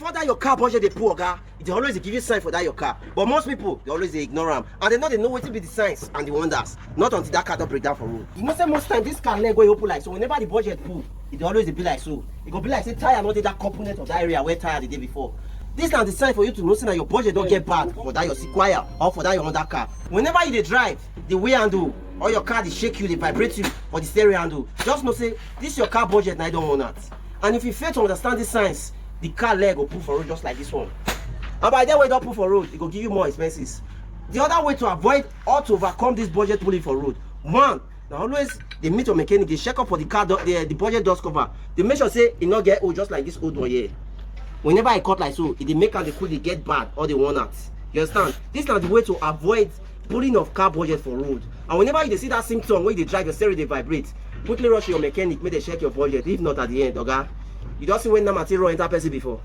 before that your car budget they pull, oga, it always give you sign for that your car. But most people they always ignore them, and they know what to be the signs and the wonders. Not until that car don't break down for road. You know, say most time this car leg go open like so. Whenever the budget pull, it always be like so. It go be like say tire not that component of that area where tire the day before. This is the sign for you to know that your budget don't get bad for that your Sequoia or for that your Honda car. Whenever you dey drive, the way handle or your car they shake you, they vibrate you, or the steering handle, just know say this your car budget and I don't want that. And if you fail to understand these signs, the car leg will pull for road just like this one. And by that way, don't pull for road, it will give you more expenses. The other way to avoid or to overcome this budget pulling for road, one, now always they meet your mechanic, they check up for the car, the budget dust cover. They make sure say it not get old just like this old one here. Whenever I cut like so, it they make and they cool, they get bad or they want that. You understand? This is the way to avoid pulling of car budget for road. And whenever you see that symptom when you drive your steering they vibrate, quickly rush your mechanic, make they check your budget. If not at the end, okay? You don't see when that material enter person before.